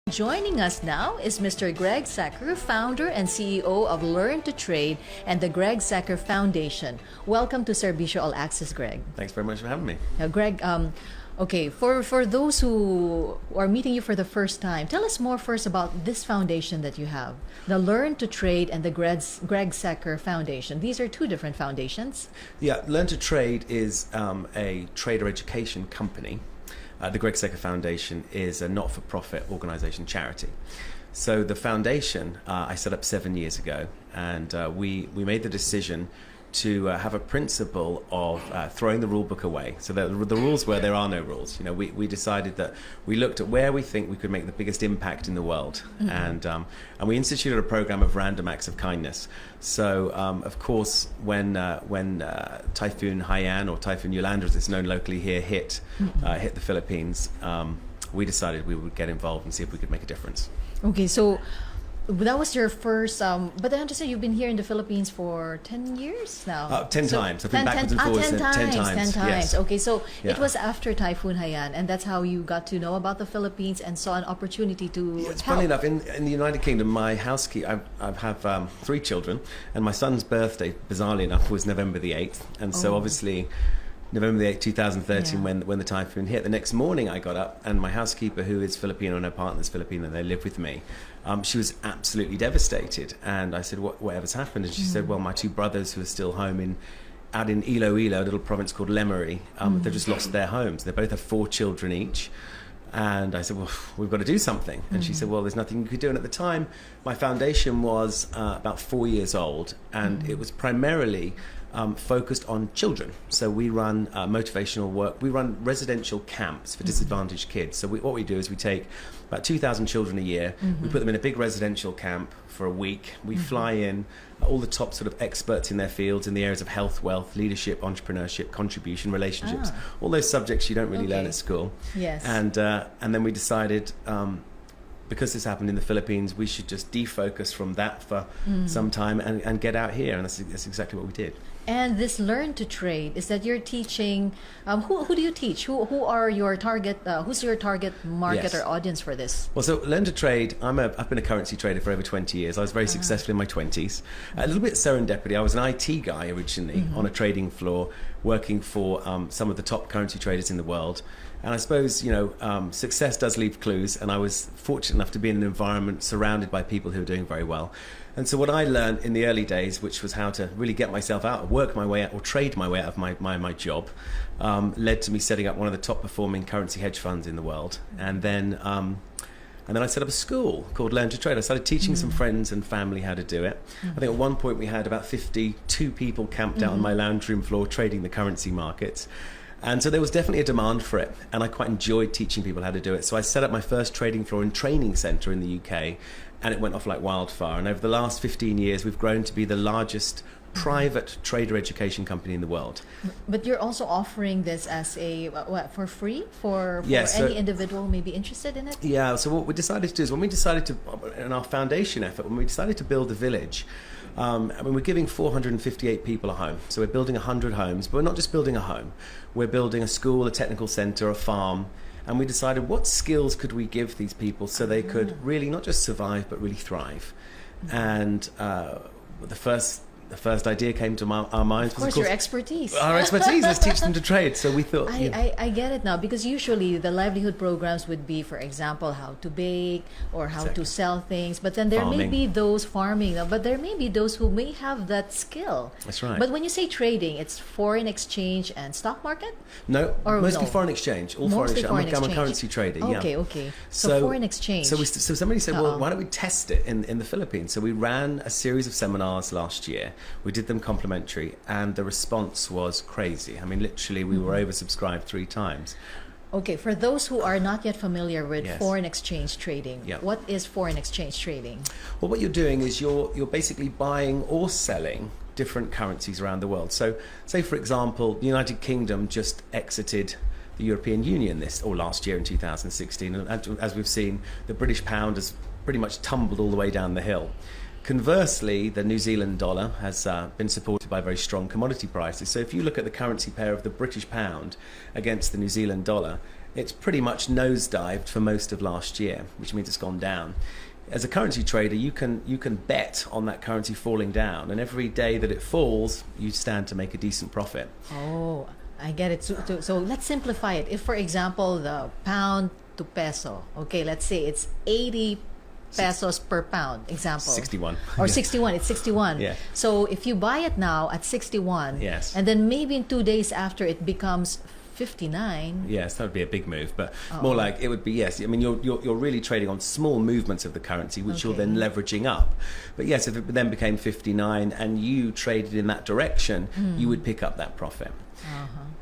Joining us now is Mr. Greg Secker, founder and CEO of Learn to Trade and the Greg Secker Foundation. Welcome to Servicio All Access, Greg. Thanks very much for having me. Greg, okay, for those who are meeting you for the first time, tell us more first about this foundation that you have, the Learn to Trade and the Greg Secker Foundation. These are two different foundations. Yeah, Learn to Trade is a trader education company. The Greg Secker Foundation is a not-for-profit organization charity. So the foundation I set up 7 years ago, and we made the decision to have a principle of throwing the rule book away. So the rules were there are no rules. You know, we decided that we looked at where we think we could make the biggest impact in the world, and we instituted a program of random acts of kindness. So of course, when Typhoon Haiyan or Typhoon Yolanda, as it's known locally here, hit the Philippines, we decided we would get involved and see if we could make a difference. Okay, so that was your first, but I understand you've been here in the Philippines for 10 years now. 10 times. I've been backwards and forwards 10 times. 10 times. Yes. Okay, so Yeah. it was after Typhoon Haiyan, and that's how you got to know about the Philippines and saw an opportunity to It's help. funny enough, in the United Kingdom, my housekeeper, I have 3 children, and my son's birthday, bizarrely enough, was November the 8th. And so obviously, November the 8th, 2013, Yeah. when the typhoon hit, the next morning I got up, and my housekeeper, who is Filipino and her partner's Filipino, and they live with me, she was absolutely devastated. And I said, whatever's happened? And she said, well, my 2 brothers who are still home out in Iloilo, a little province called Lemery, they've just lost their homes. They both have 4 children each. And I said, well, we've got to do something. And she said, well, there's nothing you could do. And at the time, my foundation was about 4 years old, and it was primarily focused on children. So we run motivational work. We run residential camps for disadvantaged kids. So what we do is we take about 2,000 children a year. We put them in a big residential camp for a week. We fly in all the top sort of experts in their fields in the areas of health, wealth, leadership, entrepreneurship, contribution, relationships, all those subjects you don't really learn at school. Yes. And then we decided, because this happened in the Philippines, we should just defocus from that for some time and get out here. And that's exactly what we did. And this Learn to Trade is that you're teaching. Who do you teach? Who are your target? Who's your target market Yes. or audience for this? Well, so Learn to Trade, I've been a currency trader for over 20 years. I was very successful in my 20s. A little bit serendipity. I was an IT guy originally on a trading floor, working for some of the top currency traders in the world. And I suppose, success does leave clues. And I was fortunate enough to be in an environment surrounded by people who are doing very well. And so what I learned in the early days, which was how to really get myself out, work my way out, or trade my way out of my job, led to me setting up one of the top performing currency hedge funds in the world. And then I set up a school called Learn to Trade. I started teaching some friends and family how to do it. I think at one point we had about 52 people camped out on my lounge room floor trading the currency markets. And so there was definitely a demand for it, and I quite enjoyed teaching people how to do it. So I set up my first trading floor and training center in the UK, and it went off like wildfire. And over the last 15 years, we've grown to be the largest private trader education company in the world. But you're also offering this as for free for Yes, any individual who may be interested in it? Yeah, so what we decided to do is when we decided to, in our foundation effort, when we decided to build a village, we're giving 458 people a home. So we're building 100 homes, but we're not just building a home. We're building a school, a technical center, a farm. And we decided what skills could we give these people so they could really not just survive, but really thrive. And the first idea came to our minds was, Of course, your expertise. our expertise. Let's teach them to trade. So we thought, I get it now, because usually the livelihood programs would be, for example, how to bake or how to sell things. But then there may Farming. be those but there may be those who may have that skill. That's right. But when you say trading, it's foreign exchange and stock market? No, Or mostly no? foreign exchange. All Mostly foreign exchange. I'm a exchange. currency trader. Yeah. Okay. So foreign exchange. So somebody said, well, why don't we test it in the Philippines? So we ran a series of seminars last year. We did them complimentary, and the response was crazy. I mean, literally, we were oversubscribed 3 times. Okay, for those who are not yet familiar with Yes. foreign exchange trading, Yeah. what is foreign exchange trading? Well, what you're doing is you're basically buying or selling different currencies around the world. So, say for example, the United Kingdom just exited the European Union last year in 2016, and as we've seen, the British pound has pretty much tumbled all the way down the hill. Conversely, the New Zealand dollar has been supported by very strong commodity prices. So if you look at the currency pair of the British pound against the New Zealand dollar, it's pretty much nosedived for most of last year, which means it's gone down. As a currency trader, you can bet on that currency falling down, and every day that it falls, you stand to make a decent profit. Oh, I get it. So let's simplify it. If, for example, the pound to peso, okay, let's say it's 80 pesos per pound, example. 61. Or 61, it's 61. Yeah. So if you buy it now at 61, Yes. and then maybe in 2 days after it becomes 59. Yes, that would be a big move, but more like it would be, yes. I mean, you're really trading on small movements of the currency, which you're then leveraging up. But yes, if it then became 59 and you traded in that direction, you would pick up that profit.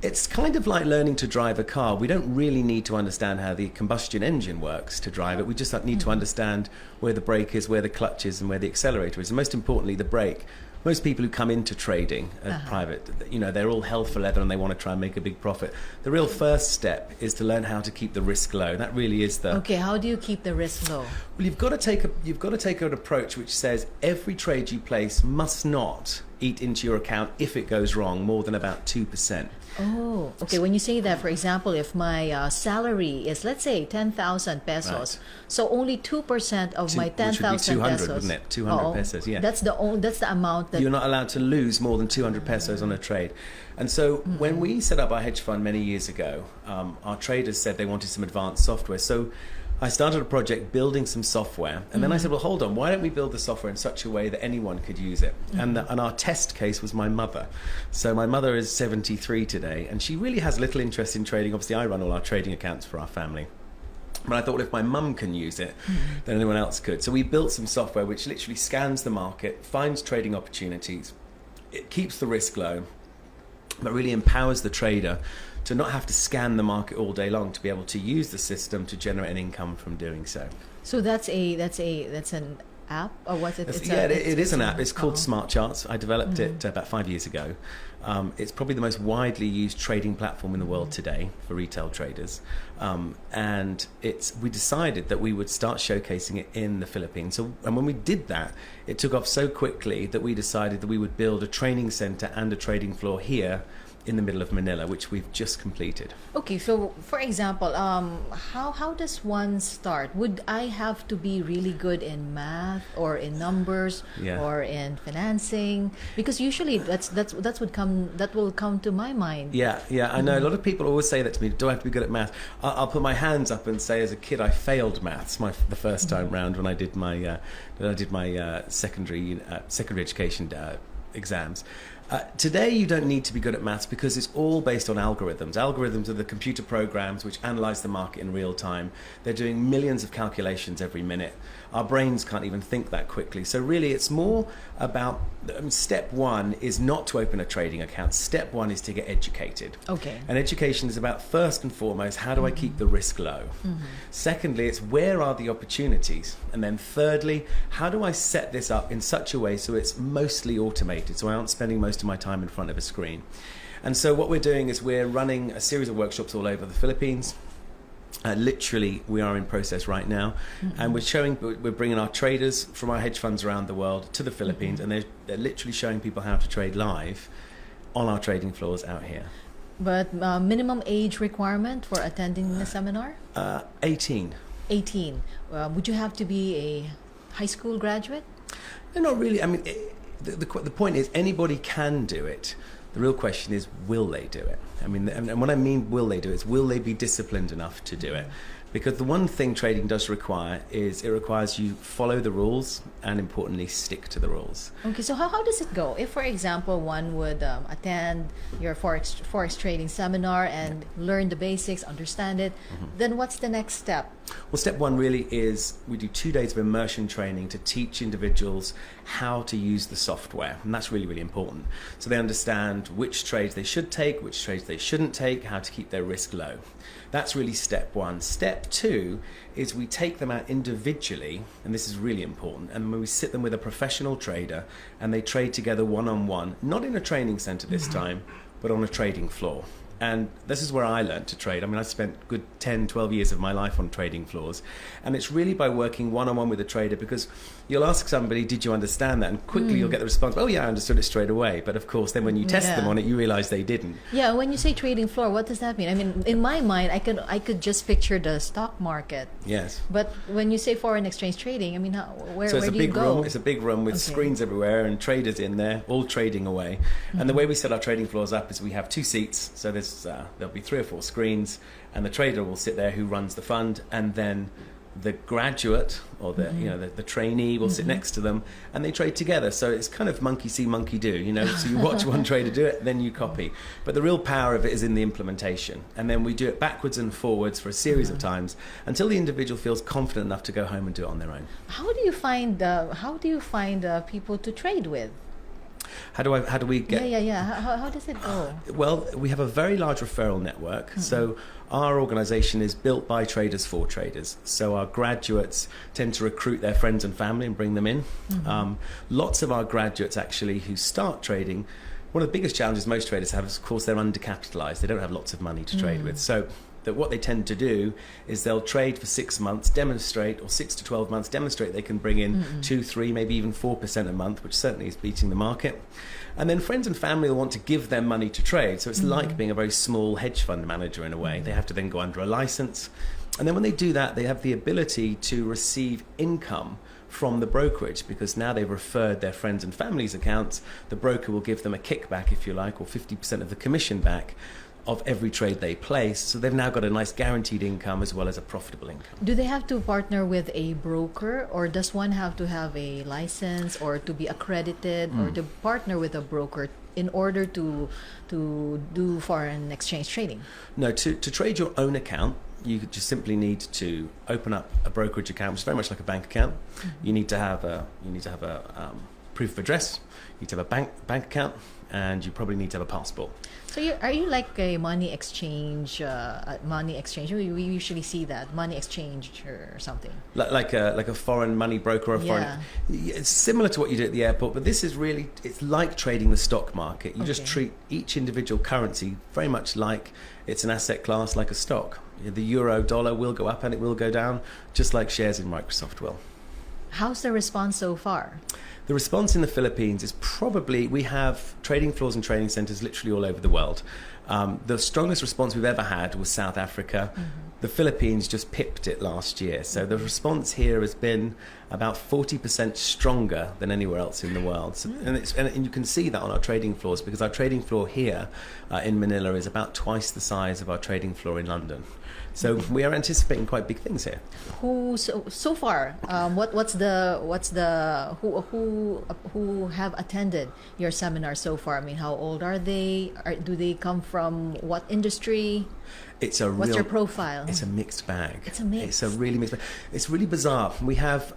It's kind of like learning to drive a car. We don't really need to understand how the combustion engine works to drive it. We just need to understand where the brake is, where the clutch is, and where the accelerator is. And most importantly, the brake. Most people who come into trading as private, they're all hell for leather and they want to try and make a big profit. The real first step is to learn how to keep the risk low. That really is the... Okay, how do you keep the risk low? Well, you've got to take an approach which says every trade you place must not eat into your account, if it goes wrong, more than about 2%. Oh, okay. When you say that, for example, if my salary is, let's say, 10,000 pesos, Right. so only 2% of my 10,000 Which would be 200, pesos, wouldn't it? 200 pesos, yeah. That's the amount that You're not allowed to lose more than 200 pesos on a trade. And so when we set up our hedge fund many years ago, our traders said they wanted some advanced software. So I started a project building some software, and then I said, well, hold on, why don't we build the software in such a way that anyone could use it? And our test case was my mother. So my mother is 73 today, and she really has little interest in trading. Obviously, I run all our trading accounts for our family. But I thought, well, if my mum can use it, then anyone else could. So we built some software which literally scans the market, finds trading opportunities, it keeps the risk low, but really empowers the trader to not have to scan the market all day long, to be able to use the system to generate an income from doing so. So that's an app, or what's it? It is an app. It's called Smart Charts. I developed it about 5 years ago. It's probably the most widely used trading platform in the world today for retail traders. And we decided that we would start showcasing it in the Philippines. And when we did that, it took off so quickly that we decided that we would build a training center and a trading floor here in the middle of Manila, which we've just completed. Okay, so for example, how does one start? Would I have to be really good in math or in numbers or in financing? Because usually that will come to my mind. Yeah, I know. A lot of people always say that to me. Do I have to be good at math? I'll put my hands up and say, as a kid, I failed maths the first time round when I did my secondary education exams. Today, you don't need to be good at maths because it's all based on algorithms. Algorithms are the computer programs which analyze the market in real time. They're doing millions of calculations every minute. Our brains can't even think that quickly. So really, it's more about, step one is not to open a trading account. Step one is to get educated. Okay. And education is about, first and foremost, how do I keep the risk low? Secondly, it's where are the opportunities? And then thirdly, how do I set this up in such a way so it's mostly automated, so I aren't spending most of my time in front of a screen? And so what we're doing is we're running a series of workshops all over the Philippines. Literally, we are in process right now, and we're bringing our traders from our hedge funds around the world to the Philippines, and they're literally showing people how to trade live on our trading floors out here. But minimum age requirement for attending the seminar? 18. 18. Would you have to be a high school graduate? No, not really. I mean, the point is anybody can do it. The real question is, will they do it? I mean, and what I mean, will they do it, is will they be disciplined enough to do it? Because the one thing trading does require is it requires you follow the rules and, importantly, stick to the rules. Okay, so how does it go? If, for example, one would attend your forex trading seminar and learn the basics, understand it, then what's the next step? Well, step one really is we do 2 days of immersion training to teach individuals how to use the software. And that's really, really important. So they understand which trades they should take, which trades they shouldn't take, how to keep their risk low. That's really step one. Step two is we take them out individually, and this is really important, and we sit them with a professional trader and they trade together one-on-one, not in a training center this time, but on a trading floor. And this is where I learned to trade. I mean, I spent good 10, 12 years of my life on trading floors. And it's really by working one-on-one with a trader, because you'll ask somebody, did you understand that? And quickly you'll get the response, oh yeah, I understood it straight away. But of course, then when you test them on it, you realize they didn't. Yeah, when you say trading floor, what does that mean? I mean, in my mind, I could just picture the stock market. Yes. But when you say foreign exchange trading, I mean, where do you go? It's a big room with Okay. screens everywhere and traders in there, all trading away. And the way we set our trading floors up is we have 2 seats. So there'll be 3 or 4 screens, and the trader will sit there who runs the fund, and then the graduate or the trainee will sit next to them, and they trade together. So it's kind of monkey see, monkey do, so you watch one trader do it, then you copy. But the real power of it is in the implementation. And then we do it backwards and forwards for a series of times until the individual feels confident enough to go home and do it on their own. How do you find people to trade with? How do we get... Yeah. How does it go? Well, we have a very large referral network. So our organization is built by traders for traders. So our graduates tend to recruit their friends and family and bring them in. Lots of our graduates actually who start trading, one of the biggest challenges most traders have is, of course, they're undercapitalized. They don't have lots of money to trade with. So that what they tend to do is they'll trade for 6 months, demonstrate, or 6 to 12 months, demonstrate they can bring in 2, 3, maybe even 4% a month, which certainly is beating the market. And then friends and family will want to give them money to trade. So it's like being a very small hedge fund manager in a way. They have to then go under a license. And then when they do that, they have the ability to receive income from the brokerage, because now they've referred their friends and family's accounts. The broker will give them a kickback, if you like, or 50% of the commission back of every trade they place. So they've now got a nice guaranteed income as well as a profitable income. Do they have to partner with a broker, or does one have to have a license or to be accredited or to partner with a broker in order to do foreign exchange trading? No, to trade your own account, you just simply need to open up a brokerage account, which is very much like a bank account. You need to have a proof of address. You need to have a bank account, and you probably need to have a passport. So are you like a money exchange? We usually see that money exchange or something. Like a foreign money broker or a foreign. It's similar to what you do at the airport, but this is really, it's like trading the stock market. You just treat each individual currency very much like it's an asset class, like a stock. The euro, dollar will go up and it will go down, just like shares in Microsoft will. How's the response so far? The response in the Philippines is probably, we have trading floors and trading centers literally all over the world. The strongest response we've ever had was South Africa. The Philippines just pipped it last year. So the response here has been about 40% stronger than anywhere else in the world. So, and you can see that on our trading floors, because our trading floor here in Manila is about twice the size of our trading floor in London. So we are anticipating quite big things here. So far, who have attended your seminar so far? I mean, how old are they? Do they come from what industry? What's your profile? It's a mixed bag. It's a mix. It's a really mixed bag. It's really bizarre. We have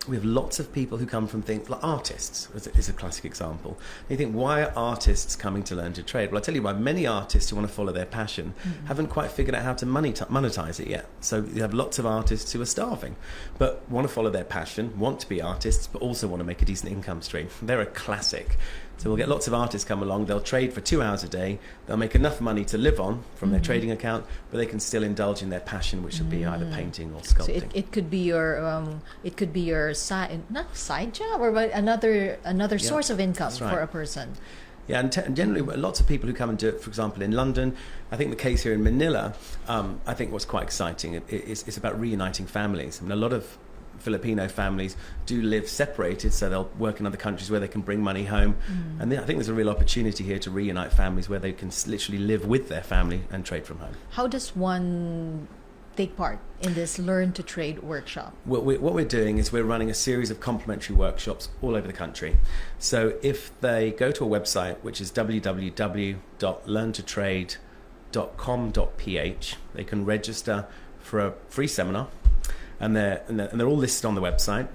lots of people who come from things like artists. Is a classic example. And you think, why are artists coming to learn to trade? Well, I tell you why. Many artists who want to follow their passion haven't quite figured out how to monetize it yet. So you have lots of artists who are starving, but want to follow their passion, want to be artists, but also want to make a decent income stream. They're a classic. So we'll get lots of artists come along, they'll trade for 2 hours a day, they'll make enough money to live on from their trading account, but they can still indulge in their passion, which would be either painting or sculpting. So it could be your not side job, or another source of income for a person. Yeah, and generally lots of people who come and do it, for example, in London. I think the case here in Manila, I think what's quite exciting is about reuniting families. I mean, a lot of Filipino families do live separated, so they'll work in other countries where they can bring money home. And I think there's a real opportunity here to reunite families where they can literally live with their family and trade from home. How does one take part in this Learn to Trade workshop? What we're doing is we're running a series of complimentary workshops all over the country. So if they go to a website, which is www.learntotrade.com.ph, they can register for a free seminar. And they're all listed on the website.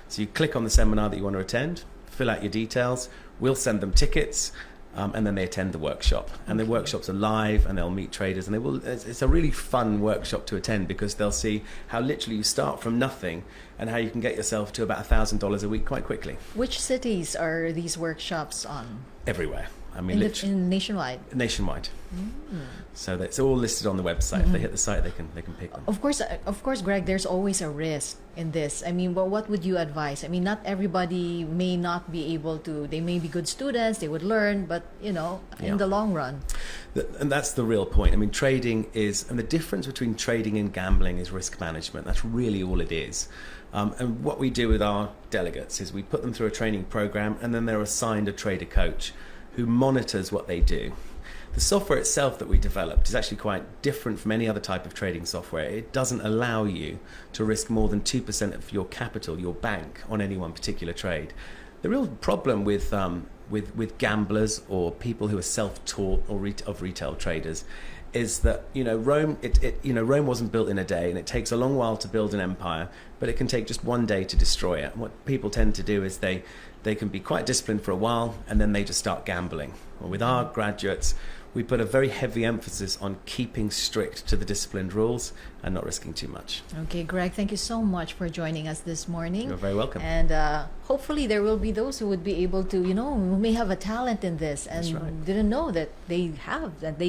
So you click on the seminar that you want to attend, fill out your details, we'll send them tickets, and then they attend the workshop. And the workshops are live, and they'll meet traders, and it's a really fun workshop to attend, because they'll see how literally you start from nothing and how you can get yourself to about $1,000 a week quite quickly. Which cities are these workshops on? Everywhere. I mean, in nationwide. Nationwide. So that's all listed on the website. If they hit the site, they can pick them. Of course, Greg. There's always a risk in this. I mean, what would you advise? I mean, not everybody may not be able to. They may be good students. They would learn, but in the long run. And that's the real point. I mean, trading is, and the difference between trading and gambling is risk management. That's really all it is. And what we do with our delegates is we put them through a training program, and then they're assigned a trader coach who monitors what they do. The software itself that we developed is actually quite different from any other type of trading software. It doesn't allow you to risk more than 2% of your capital, your bank, on any one particular trade. The real problem with gamblers or people who are self-taught or of retail traders is that Rome wasn't built in a day, and it takes a long while to build an empire, but it can take just one day to destroy it. And what people tend to do is they can be quite disciplined for a while, and then they just start gambling. Well, with our graduates, we put a very heavy emphasis on keeping strict to the disciplined rules and not risking too much. Okay, Greg, thank you so much for joining us this morning. You're very welcome. And hopefully there will be those who would be able to, who may have a talent in this and didn't know that they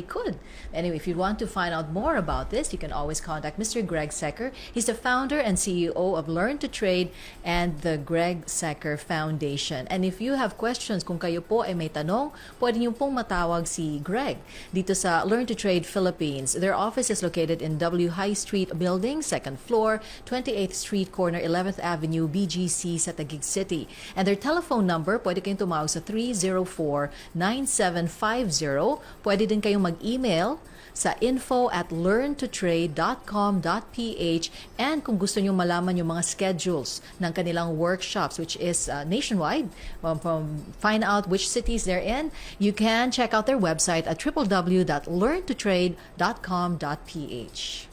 could. Anyway, if you want to find out more about this, you can always contact Mr. Greg Secker. He's the founder and CEO of Learn to Trade and the Greg Secker Foundation. And if you have questions, kung kayo po ay may tanong, pwede niyo pong matawag si Greg dito sa Learn to Trade Philippines. Their office is located in W High Street Building, 2nd floor, 28th Street, corner 11th Avenue, BGC sa Taguig City. And their telephone number, pwede kayong tumawag sa 304-9750. Pwede din kayong mag-email sa info@learntotrade.com.ph, and kung gusto nyo malaman yung mga schedules ng kanilang workshops, which is nationwide, find out which cities they're in, you can check out their website at www.learntotrade.com.ph.